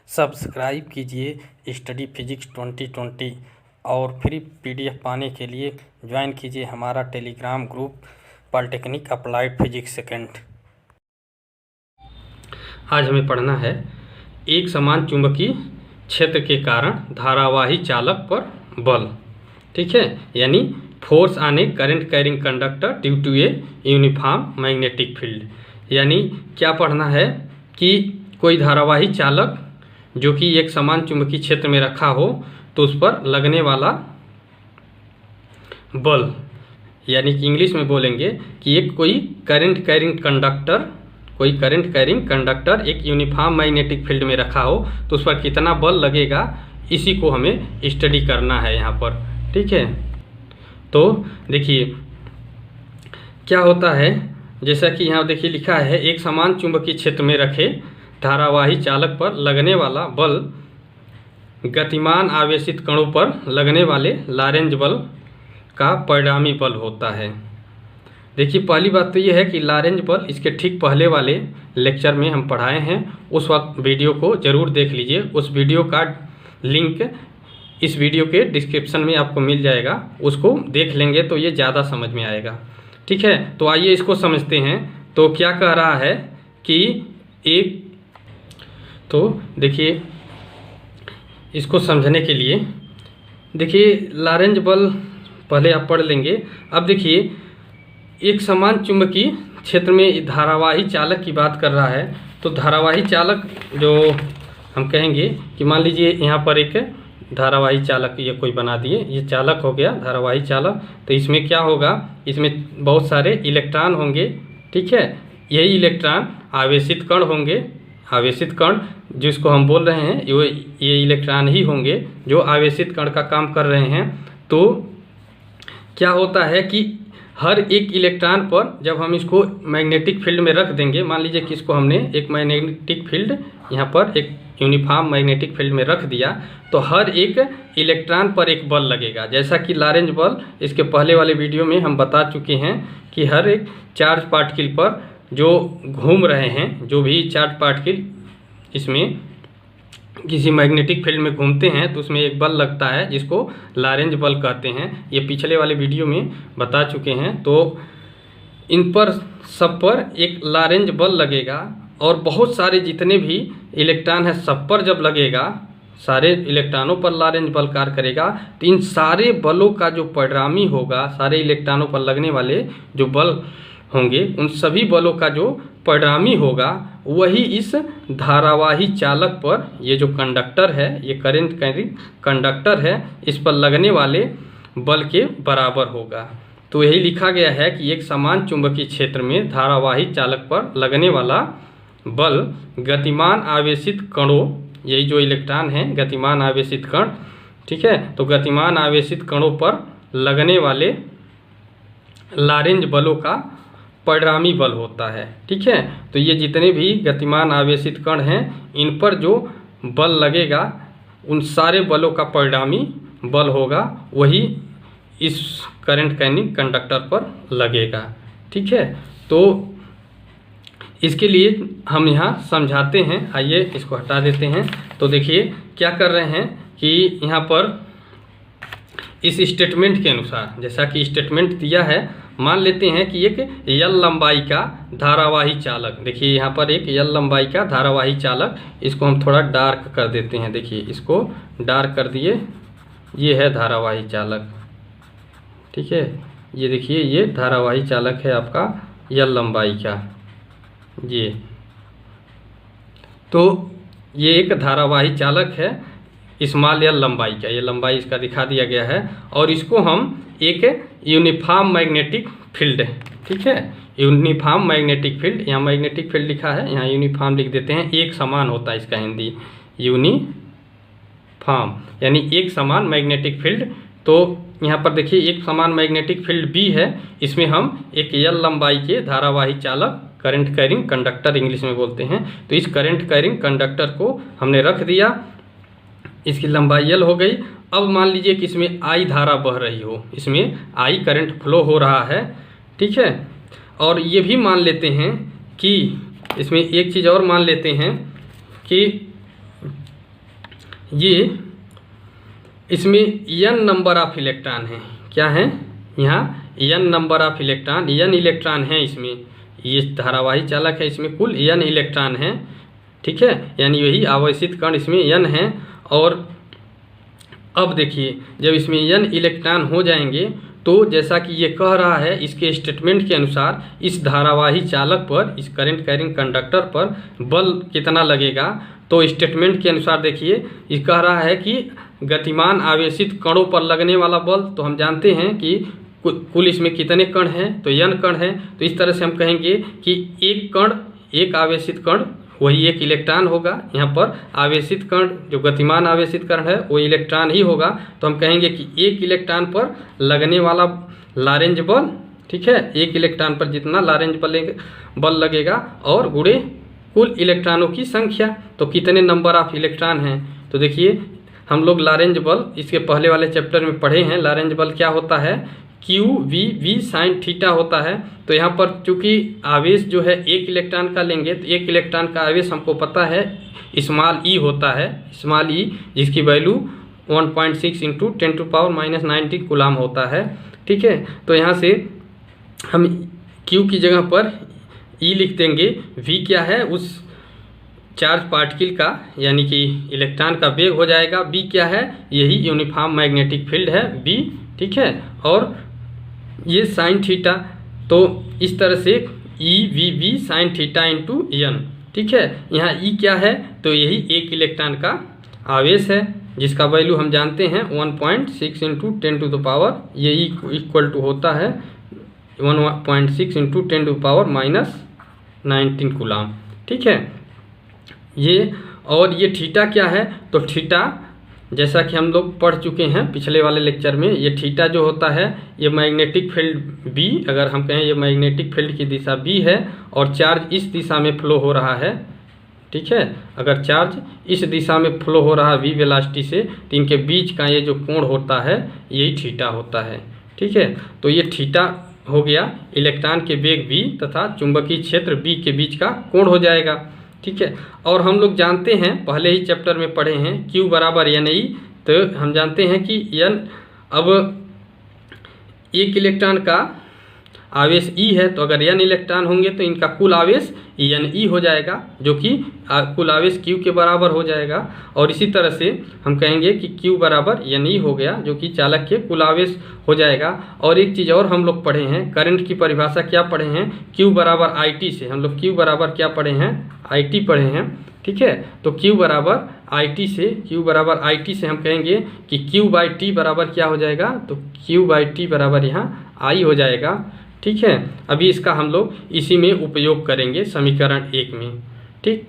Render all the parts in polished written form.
Subscribe कीजिए study physics 2020 और free PDF पाने के लिए ज्वाइन कीजिए हमारा Telegram group polytechnic applied physics second. आज हमें पढ़ना है एक समान चुंबकीय क्षेत्र के कारण धारावाही चालक पर बल। ठीक है, यानी force on a current carrying conductor due to a uniform magnetic field. यानी क्या पढ़ना है कि कोई धारावाही चालक जो कि एक समान चुंबकीय क्षेत्र में रखा हो तो उस पर लगने वाला बल, यानी कि इंग्लिश में बोलेंगे कि एक कोई करंट कैरिंग कंडक्टर एक यूनिफॉर्म मैग्नेटिक फील्ड में रखा हो तो उस पर कितना बल लगेगा, इसी को हमें स्टडी करना है यहाँ पर। ठीक है, तो देखिए क्या होता है, जैसा कि यहाँ देखिए लिखा है एक समान चुंबकीय क्षेत्र में रखे धारावाही चालक पर लगने वाला बल गतिमान आवेशित कणों पर लगने वाले लॉरेंज बल का परिणामी बल होता है। देखिए पहली बात तो यह है कि लॉरेंज बल इसके ठीक पहले वाले लेक्चर में हम पढ़ाए हैं, उस वक्त वीडियो को ज़रूर देख लीजिए। उस वीडियो का लिंक इस वीडियो के डिस्क्रिप्शन में आपको मिल जाएगा, उसको देख लेंगे तो ये ज़्यादा समझ में आएगा। ठीक है, तो आइए इसको समझते हैं। तो क्या कह रहा है कि तो देखिए इसको समझने के लिए देखिए लॉरेंज बल पहले आप पढ़ लेंगे। अब देखिए एक समान चुंबकीय क्षेत्र में धारावाही चालक की बात कर रहा है, तो धारावाही चालक जो हम कहेंगे कि मान लीजिए यहाँ पर एक धारावाही चालक ये कोई बना दिए, ये चालक हो गया धारावाही चालक। तो इसमें क्या होगा, इसमें बहुत सारे इलेक्ट्रॉन होंगे। ठीक है, यही इलेक्ट्रॉन आवेशित कण होंगे, आवेशित कण जिसको हम बोल रहे हैं ये इलेक्ट्रॉन ही होंगे जो आवेशित कण का काम कर रहे हैं। तो क्या होता है कि हर एक इलेक्ट्रॉन पर जब हम इसको मैग्नेटिक फील्ड में रख देंगे, मान लीजिए कि इसको हमने एक मैग्नेटिक फील्ड यहाँ पर एक यूनिफॉर्म मैग्नेटिक फील्ड में रख दिया, तो हर एक इलेक्ट्रॉन पर एक बल लगेगा। जैसा कि लॉरेंज बल इसके पहले वाले वीडियो में हम बता चुके हैं कि हर एक चार्ज पार्टिकल पर जो घूम रहे हैं, जो भी चार्ज पार्टिकल इसमें किसी मैग्नेटिक फील्ड में घूमते हैं तो उसमें एक बल लगता है जिसको लॉरेंज बल कहते हैं। ये पिछले वाले वीडियो में बता चुके हैं। तो इन पर सब पर एक लॉरेंज बल लगेगा और बहुत सारे जितने भी इलेक्ट्रॉन हैं सब पर जब लगेगा, सारे इलेक्ट्रॉनों पर लॉरेंज बल कार्य करेगा। तो इन सारे बलों का जो परिणामी होगा, सारे इलेक्ट्रॉनों पर लगने वाले जो बल होंगे उन सभी बलों का जो परिणामी होगा वही इस धारावाही चालक पर, ये जो कंडक्टर है, ये करंट कैरिंग कंडक्टर है, इस पर लगने वाले बल के बराबर होगा। तो यही लिखा गया है कि एक समान चुंबकीय क्षेत्र में धारावाही चालक पर लगने वाला बल गतिमान आवेशित कणों, यही जो इलेक्ट्रॉन हैं गतिमान आवेशित कण, ठीक है, तो गतिमान आवेशित कणों पर लगने वाले लॉरेंज बलों का परिणामी बल होता है। ठीक है, तो ये जितने भी गतिमान आवेशित कण हैं इन पर जो बल लगेगा उन सारे बलों का परिणामी बल होगा, वही इस करंट कैरिंग कंडक्टर पर लगेगा। ठीक है, तो इसके लिए हम यहाँ समझाते हैं। आइए इसको हटा देते हैं। तो देखिए क्या कर रहे हैं कि यहाँ पर इस स्टेटमेंट के अनुसार, जैसा कि स्टेटमेंट दिया है, मान लेते हैं कि एक यल लंबाई का धारावाही चालक, देखिए यहाँ पर एक यल लंबाई का धारावाही चालक, इसको हम थोड़ा डार्क कर देते हैं। देखिए इसको डार्क कर दिए, ये है धारावाही चालक। ठीक है, ये देखिए ये धारावाही चालक है आपका यल लंबाई का। ये तो ये एक धारावाही चालक है स्मॉल यल लंबाई का, ये लंबाई इसका दिखा दिया गया है। और इसको हम एक यूनिफॉर्म मैग्नेटिक फील्ड, ठीक है, यूनिफॉर्म मैग्नेटिक फील्ड, यहाँ मैग्नेटिक फील्ड लिखा है, यहाँ यूनिफॉर्म लिख देते हैं। एक समान होता है इसका हिंदी, यूनिफॉर्म यानी एक समान मैग्नेटिक फील्ड। तो यहाँ पर देखिए एक समान मैग्नेटिक फील्ड बी है, इसमें हम एक यल लंबाई के धारावाही चालक करंट कैरिंग कंडक्टर इंग्लिश में बोलते हैं, तो इस करंट कैरिंग कंडक्टर को हमने रख दिया, इसकी लंबाई L हो गई। अब मान लीजिए कि इसमें I धारा बह रही हो, इसमें I करंट फ्लो हो रहा है। ठीक है, और ये भी मान लेते हैं कि इसमें एक चीज़ और मान लेते हैं कि ये इसमें n नंबर ऑफ इलेक्ट्रॉन हैं। क्या है यहाँ n number of electron, n electron हैं इसमें। ये धारावाही चालक है, इसमें कुल n इलेक्ट्रॉन हैं, ठीक है, यानी यही आवेशित कण इसमें n है। और अब देखिए जब इसमें n इलेक्ट्रॉन हो जाएंगे तो जैसा कि ये कह रहा है, इसके स्टेटमेंट के अनुसार इस धारावाही चालक पर, इस करंट कैरिंग कंडक्टर पर बल कितना लगेगा। तो स्टेटमेंट के अनुसार देखिए ये कह रहा है कि गतिमान आवेशित कणों पर लगने वाला बल, तो हम जानते हैं कि कुल इसमें कितने कण हैं, तो n कण हैं। तो इस तरह से हम कहेंगे कि एक कण, एक आवेशित कण वही एक इलेक्ट्रॉन होगा। यहाँ पर आवेशित कण जो गतिमान आवेशित कण है वो इलेक्ट्रॉन ही होगा। तो हम कहेंगे कि एक इलेक्ट्रॉन पर लगने वाला लारेंज बल, ठीक है, एक इलेक्ट्रॉन पर जितना लारेंज बल लगेगा और गुणे कुल इलेक्ट्रॉनों की संख्या, तो कितने नंबर ऑफ इलेक्ट्रॉन हैं। तो देखिए हम लोग लारेंज बल इसके पहले वाले चैप्टर में पढ़े हैं। लारेंज बल क्या होता है, QV sin थीटा होता है। तो यहाँ पर चूंकि आवेश जो है एक इलेक्ट्रॉन का लेंगे, तो एक इलेक्ट्रॉन का आवेश हमको पता है स्मॉल ई होता है, स्मॉल ई, जिसकी वैल्यू 1.6 × 10⁻⁻19 कूलाम होता है, ठीक है। तो यहाँ से हम Q की जगह पर E लिख देंगे। V क्या है, उस चार्ज पार्टिकल का यानी कि इलेक्ट्रॉन का वेग हो जाएगा। B क्या है, यही यूनिफॉर्म मैग्नेटिक फील्ड है B, ठीक है। और ये साइन थीटा, तो इस तरह से EVV sin थीटा × n, ठीक है। यहाँ E क्या है, तो यही एक इलेक्ट्रॉन का आवेश है जिसका वैल्यू हम जानते हैं 1.6 × 10⁻, ये E इक्वल टू होता है 1.6 × 10⁻⁻19 कूलाम, ठीक है। ये और ये थीटा क्या है, तो थीटा जैसा कि हम लोग पढ़ चुके हैं पिछले वाले लेक्चर में, ये थीटा जो होता है ये मैग्नेटिक फील्ड B, अगर हम कहें ये मैग्नेटिक फील्ड की दिशा B है और चार्ज इस दिशा में फ्लो हो रहा है, ठीक है। अगर चार्ज इस दिशा में फ्लो हो रहा है V वेलोसिटी से, तो इनके बीच का ये जो कोण होता है यही थीटा होता है, ठीक है। तो ये थीटा हो गया इलेक्ट्रॉन के वेग V तथा चुंबकीय क्षेत्र B के बीच का कोण हो जाएगा, ठीक है। और हम लोग जानते हैं, पहले ही चैप्टर में पढ़े हैं, Q बराबर NE। तो हम जानते हैं कि N, अब एक इलेक्ट्रॉन का आवेश E है, तो अगर N इलेक्ट्रॉन होंगे तो इनका कुल आवेश NE हो जाएगा, जो कि कुल आवेश Q के बराबर हो जाएगा। और इसी तरह से हम कहेंगे कि Q बराबर NE हो गया, जो कि चालक के कुल आवेश हो जाएगा। और एक चीज़ और हम लोग पढ़े हैं, करंट की परिभाषा क्या पढ़े हैं, Q बराबर IT से। हम लोग Q बराबर क्या पढ़े हैं, IT पढ़े हैं, ठीक है। तो Q बराबर IT से हम कहेंगे कि Q/T बराबर क्या हो जाएगा, तो Q/T बराबर यहाँ I हो जाएगा, ठीक है। अभी इसका हम लोग इसी में उपयोग करेंगे समीकरण 1 में, ठीक।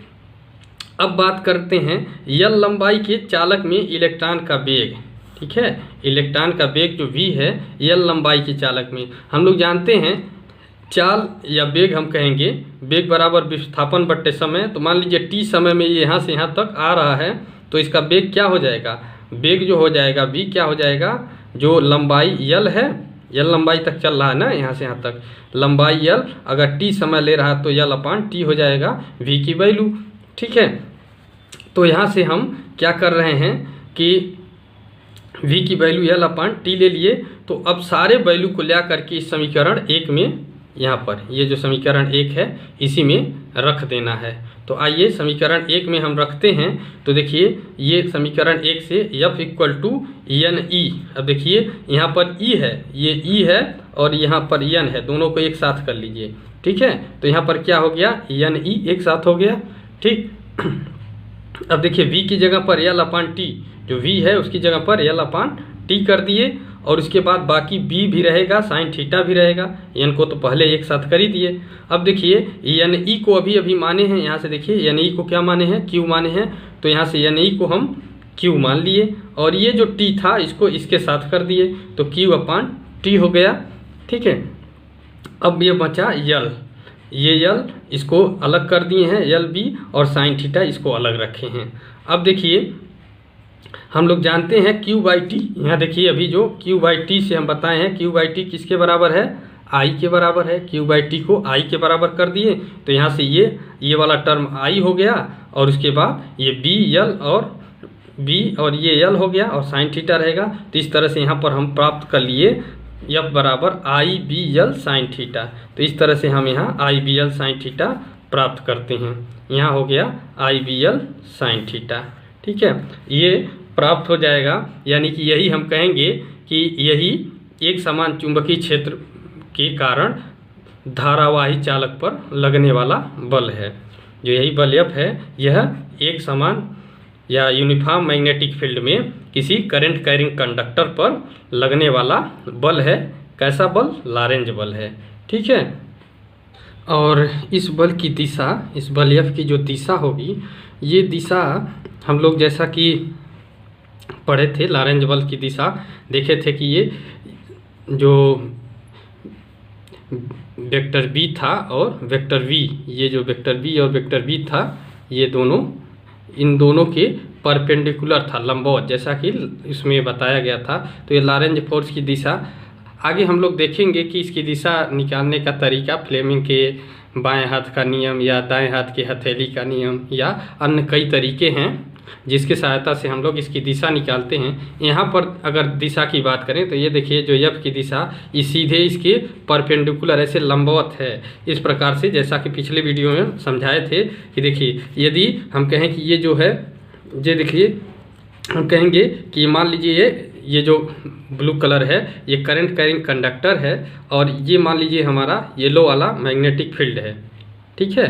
अब बात करते हैं L लंबाई के चालक में इलेक्ट्रॉन का वेग, ठीक है। इलेक्ट्रॉन का वेग जो V है L लंबाई के चालक में, हम लोग जानते हैं चाल या वेग हम कहेंगे, वेग बराबर विस्थापन बट्टे समय। तो मान लीजिए T समय में ये यहाँ से यहाँ तक आ रहा है, तो इसका वेग क्या हो जाएगा, वेग जो हो जाएगा V क्या हो जाएगा, जो लंबाई L है, L लंबाई तक चल रहा है ना, यहाँ से यहाँ तक लंबाई L, अगर T समय ले रहा है तो L/T हो जाएगा V की वैल्यू, ठीक है। तो यहाँ से हम क्या कर रहे हैं कि V की वैल्यू L/T ले लिए। तो अब सारे वैल्यू को ले करके इस समीकरण 1 में, यहाँ पर ये जो समीकरण 1 है इसी में रख देना है। तो आइए समीकरण 1 में हम रखते हैं। तो देखिए ये समीकरण 1 से F = NE। अब देखिए यहाँ पर E है, ये E है और यहाँ पर N है, दोनों को एक साथ कर लीजिए, ठीक है। तो यहाँ पर क्या हो गया, NE एक साथ हो गया, ठीक। अब देखिए V की जगह पर L/T, जो V है उसकी जगह पर L/T कर दिए। और उसके बाद बाकी B भी रहेगा, साइन थीटा भी रहेगा, N को तो पहले एक साथ कर ही दिए। अब देखिए NE को अभी माने हैं, यहाँ से देखिए NE को क्या माने हैं, Q माने हैं। तो यहाँ से NE को हम Q मान लिए और ये जो T था इसको इसके साथ कर दिए, तो Q/T हो गया, ठीक है। अब ये बचा L, ये L इसको अलग कर दिए हैं, LB, और साइन थीटा इसको अलग रखे हैं। अब देखिए हम लोग जानते हैं Q/T, यहाँ देखिए अभी जो Q/T से हम बताए हैं, Q/T किसके बराबर है, I के बराबर है। Q/T को I के बराबर कर दिए, तो यहाँ से ये वाला टर्म I हो गया और उसके बाद ये B, L और बी और ये यल हो गया और साइन थीटा रहेगा। तो इस तरह से यहाँ पर हम प्राप्त कर लिए एफ बराबर आई बी यल साइन थीटा। तो इस तरह से हम यहाँ आई बी यल साइन थीटा प्राप्त करते हैं। यहाँ हो गया आई बी यल साइन थीटा। ठीक है, ये प्राप्त हो जाएगा, यानी कि यही हम कहेंगे कि यही एक समान चुंबकीय क्षेत्र के कारण धारावाही चालक पर लगने वाला बल है। जो यही बल एफ है, यह एक समान या यूनिफॉर्म मैग्नेटिक फील्ड में किसी करंट कैरिंग कंडक्टर पर लगने वाला बल है। कैसा बल? लॉरेंज बल है। ठीक है, और इस बल की दिशा, इस बल एफ की जो दिशा होगी, ये दिशा हम लोग जैसा कि पढ़े थे, लॉरेंज बल की दिशा देखे थे कि ये जो वेक्टर बी था और वेक्टर वी, ये जो वेक्टर बी और वेक्टर वी था, ये दोनों इन दोनों के परपेंडिकुलर था, लंबवत, जैसा कि इसमें बताया गया था। तो ये लॉरेंज फोर्स की दिशा, आगे हम लोग देखेंगे कि इसकी दिशा निकालने का तरीका, फ्लेमिंग के बाएं हाथ का नियम या दाएं हाथ की हथेली का नियम या अन्य कई तरीके हैं जिसकी सहायता से हम लोग इसकी दिशा निकालते हैं। यहाँ पर अगर दिशा की बात करें तो ये देखिए, जो एफ की दिशा ये सीधे इसके परपेंडिकुलर ऐसे लंबवत है, इस प्रकार से, जैसा कि पिछले वीडियो में समझाए थे कि देखिए, यदि हम कहें कि ये जो है, ये देखिए, हम कहेंगे कि मान लीजिए ये जो ब्लू कलर है ये करंट कैरिंग कंडक्टर है और ये मान लीजिए हमारा येलो वाला मैग्नेटिक फील्ड है। ठीक है,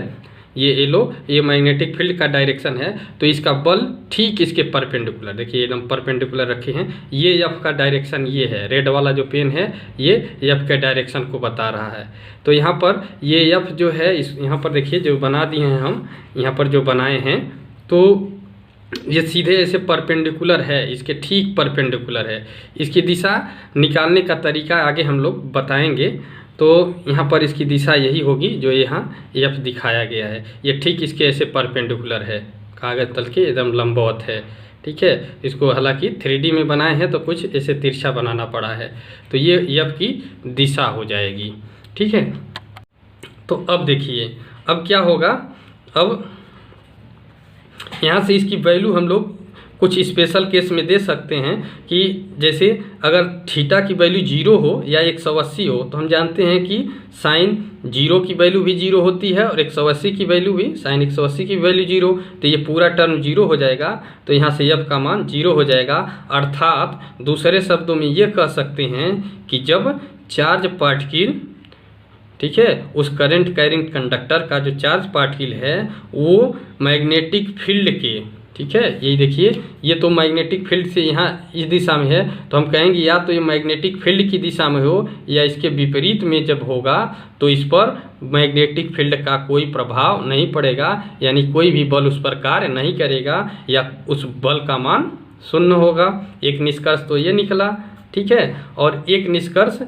ये येलो, ये मैग्नेटिक फील्ड का डायरेक्शन है। तो इसका बल ठीक इसके परपेंडिकुलर, देखिए एकदम परपेंडिकुलर रखे हैं। ये एफ का डायरेक्शन ये है, रेड वाला जो पेन है ये एफ के डायरेक्शन को बता रहा है। तो यहाँ पर ये एफ जो है, इस यहाँ पर देखिए जो बना दिए हैं हम, यहाँ पर जो बनाए हैं, तो ये सीधे ऐसे परपेंडिकुलर है, इसके ठीक परपेंडिकुलर है। इसकी दिशा निकालने का तरीका आगे हम लोग बताएंगे। तो यहाँ पर इसकी दिशा यही होगी जो यहाँ एफ दिखाया गया है, ये ठीक इसके ऐसे परपेंडिकुलर है, कागज तल के एकदम लंबवत है। ठीक है, इसको हालांकि 3D में बनाए हैं तो कुछ ऐसे तिरछा बनाना पड़ा है। तो ये एफ की दिशा हो जाएगी। ठीक है, तो अब देखिए अब क्या होगा। अब यहाँ से इसकी वैल्यू हम लोग कुछ स्पेशल केस में दे सकते हैं कि जैसे अगर थीटा की वैल्यू 0 हो या 180 हो, तो हम जानते हैं कि साइन 0 की वैल्यू भी 0 होती है और 180 की वैल्यू भी, साइन 180 की वैल्यू 0, तो ये पूरा टर्म 0 हो जाएगा। तो यहाँ से एफ का मान 0 हो जाएगा। अर्थात दूसरे शब्दों में ये कह सकते हैं कि जब चार्ज पार्टिकल, ठीक है, उस करंट कैरिंग कंडक्टर का जो चार्ज पार्टिकल है वो मैग्नेटिक फील्ड के, ठीक है, यही देखिए, ये तो मैग्नेटिक फील्ड से यहाँ इस दिशा में है, तो हम कहेंगे या तो ये मैग्नेटिक फील्ड की दिशा में हो या इसके विपरीत में जब होगा तो इस पर मैग्नेटिक फील्ड का कोई प्रभाव नहीं पड़ेगा, यानी कोई भी बल उस पर कार्य नहीं करेगा या उस बल का मान शून्य होगा। एक निष्कर्ष तो ये निकला। ठीक है, और एक निष्कर्ष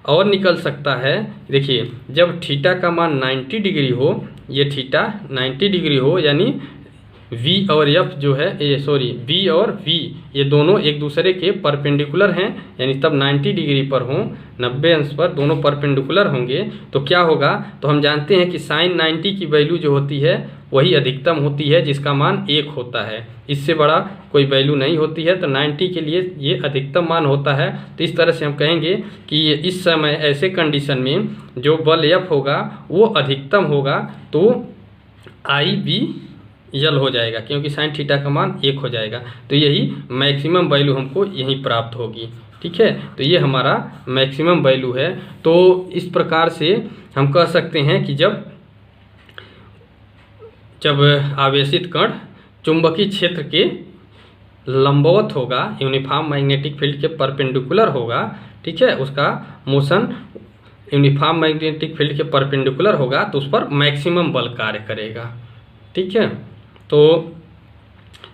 और निकल सकता है। देखिए, जब थीटा का मान 90 डिग्री हो, ये थीटा 90 डिग्री हो, यानी V और F जो है, ये सॉरी B और V ये दोनों एक दूसरे के परपेंडिकुलर हैं, यानी तब 90 डिग्री पर हों, 90 अंश पर दोनों परपेंडिकुलर होंगे, तो क्या होगा। तो हम जानते हैं कि साइन 90 की वैल्यू जो होती है वही अधिकतम होती है जिसका मान 1 होता है, इससे बड़ा कोई वैल्यू नहीं होती है। तो 90 के लिए ये अधिकतम मान होता है। तो इस तरह से हम कहेंगे कि ये इस समय ऐसे कंडीशन में जो बल F होगा वो अधिकतम होगा, तो आई बी यल हो जाएगा, क्योंकि साइन थीटा का मान 1 हो जाएगा। तो यही मैक्सिमम वैल्यू हमको यहीं प्राप्त होगी। ठीक है, तो ये हमारा मैक्सिमम वैल्यू है। तो इस प्रकार से हम कह सकते हैं कि जब आवेशित कण चुंबकीय क्षेत्र के लंबवत होगा, यूनिफॉर्म मैग्नेटिक फील्ड के परपेंडिकुलर होगा, ठीक है, उसका मोशन यूनिफॉर्म मैग्नेटिक फील्ड के परपेंडिकुलर होगा, तो उस पर मैक्सिमम बल कार्य करेगा। ठीक है, तो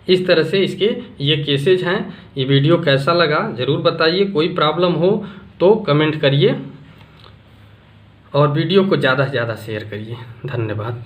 इस तरह से इसके ये केसेज हैं। ये वीडियो कैसा लगा ज़रूर बताइए, कोई प्रॉब्लम हो तो कमेंट करिए और वीडियो को ज़्यादा से ज़्यादा शेयर करिए। धन्यवाद।